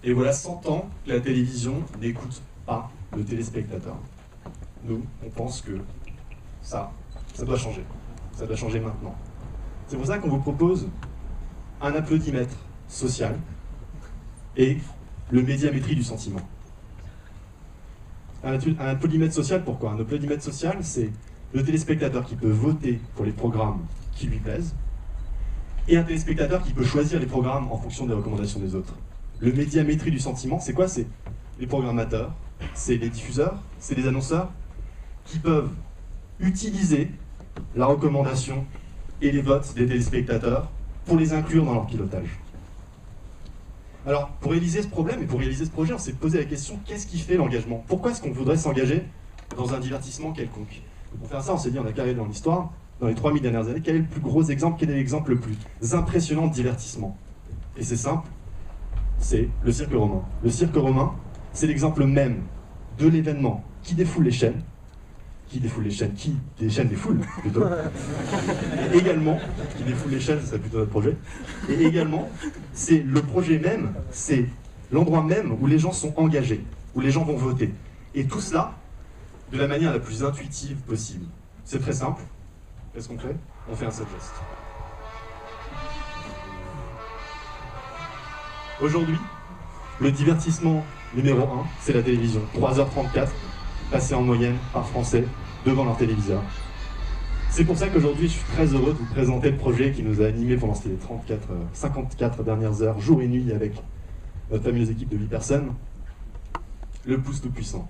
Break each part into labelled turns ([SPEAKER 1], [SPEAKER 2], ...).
[SPEAKER 1] Et voilà 100 ans que la télévision n'écoute pas le téléspectateur. Nous, on pense que ça doit changer. Ça doit changer maintenant. C'est pour ça qu'on vous propose un applaudimètre social et le médiamétrie du sentiment. Un applaudimètre social, pourquoi? Un applaudimètre social, c'est le téléspectateur qui peut voter pour les programmes qui lui plaisent et un téléspectateur qui peut choisir les programmes en fonction des recommandations des autres. Le médiamétrie du sentiment, c'est quoi? C'est les programmateurs, c'est les diffuseurs, c'est les annonceurs qui peuvent utiliser la recommandation et les votes des téléspectateurs pour les inclure dans leur pilotage. Alors, pour réaliser ce problème et pour réaliser ce projet, on s'est posé la question, qu'est-ce qui fait l'engagement? Pourquoi est-ce qu'on voudrait s'engager dans un divertissement quelconque? Pour faire ça, on s'est dit, on a carré dans l'histoire, dans les 3000 dernières années, quel est le plus gros exemple, quel est l'exemple le plus impressionnant de divertissement? Et c'est simple, c'est le cirque romain. Le cirque romain, c'est l'exemple même de l'événement qui défoule les chaînes, qui défoule plutôt, et également, qui défoule les chaînes, ce serait plutôt notre projet, et également, c'est le projet même, c'est l'endroit même où les gens sont engagés, où les gens vont voter. Et tout cela, de la manière la plus intuitive possible. C'est très simple. Qu'est-ce qu'on fait? On fait un seul geste. Aujourd'hui, le divertissement numéro 1, c'est la télévision. 3h34, passé en moyenne par Français devant leur téléviseur. C'est pour ça qu'aujourd'hui, je suis très heureux de vous présenter le projet qui nous a animés pendant ces 54 dernières heures, jour et nuit, avec notre fameuse équipe de 8 personnes. Le pouce tout puissant.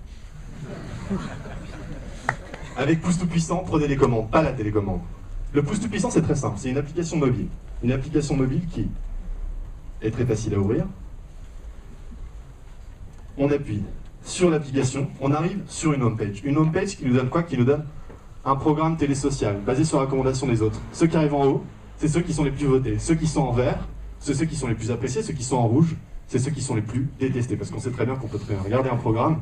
[SPEAKER 1] Avec pouce tout puissant, prenez les commandes, pas la télécommande. Le pouce tout puissant, c'est très simple, c'est une application mobile. Une application mobile qui est très facile à ouvrir. On appuie sur l'application, on arrive sur une homepage. Une homepage qui nous donne quoi? Qui nous donne un programme télésocial basé sur la recommandation des autres. Ceux qui arrivent en haut, c'est ceux qui sont les plus votés. Ceux qui sont en vert, c'est ceux qui sont les plus appréciés. Ceux qui sont en rouge, c'est ceux qui sont les plus détestés. Parce qu'on sait très bien qu'on peut très bien regarder un programme,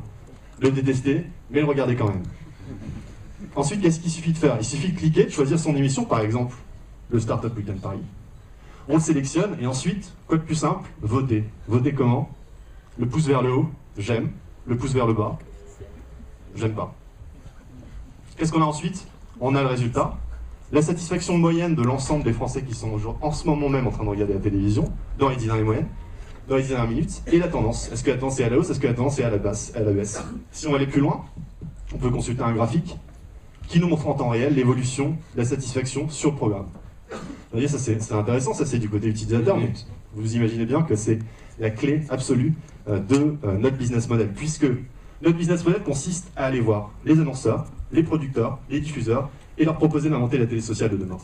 [SPEAKER 1] le détester, mais le regarder quand même. Ensuite, qu'est-ce qu'il suffit de faire? Il suffit de cliquer, de choisir son émission, par exemple, le Startup Weekend Paris. On le sélectionne, et ensuite, quoi de plus simple? Voter. Voter comment? Le pouce vers le haut, j'aime. Le pouce vers le bas, j'aime pas. Qu'est-ce qu'on a ensuite? On a le résultat. La satisfaction moyenne de l'ensemble des Français qui sont en ce moment même en train de regarder la télévision, dans les 10 dernières moyennes, dans les 10 dernières minutes, et la tendance. Est-ce que la tendance est à la hausse? Est-ce que la tendance est à la baisse? Si on va aller plus loin, on peut consulter un graphique qui nous montre en temps réel l'évolution de la satisfaction sur le programme. Vous voyez, ça c'est intéressant, ça c'est du côté utilisateur, mais vous imaginez bien que c'est la clé absolue de notre business model, puisque notre business model consiste à aller voir les annonceurs, les producteurs, les diffuseurs, et leur proposer d'inventer la télé sociale de demain.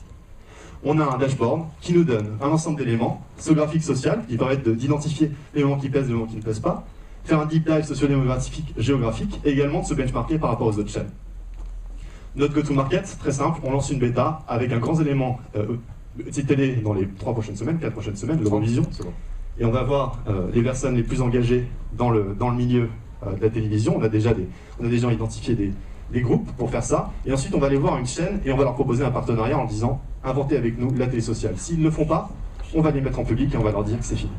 [SPEAKER 1] On a un dashboard qui nous donne un ensemble d'éléments, ce graphique social qui permet d'identifier les moments qui plaisent et les moments qui ne plaisent pas, faire un deep dive socio-démographique, géographique, et également de se benchmarker par rapport aux autres chaînes. Notre go-to-market, très simple, on lance une bêta avec un grand élément petite télé dans les 4 prochaines semaines, l'Eurovision. Et on va voir les personnes les plus engagées dans le milieu de la télévision. On a déjà identifié des groupes pour faire ça. Et ensuite, on va aller voir une chaîne et on va leur proposer un partenariat en disant « Inventez avec nous la télé sociale ». S'ils ne le font pas, on va les mettre en public et on va leur dire que c'est fini.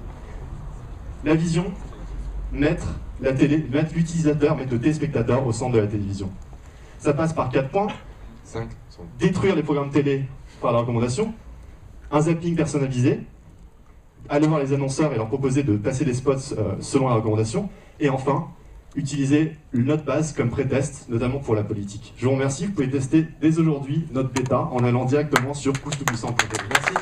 [SPEAKER 1] La vision, mettre l'utilisateur, mettre le téléspectateur au centre de la télévision. Ça passe par 4 points.
[SPEAKER 2] 5.
[SPEAKER 1] Détruire les programmes télé par la recommandation. Un zapping personnalisé. Aller voir les annonceurs et leur proposer de passer des spots selon la recommandation. Et enfin, utiliser notre base comme pré-test, notamment pour la politique. Je vous remercie, vous pouvez tester dès aujourd'hui notre bêta en allant directement sur pouce-tout-puissant.tv. Merci.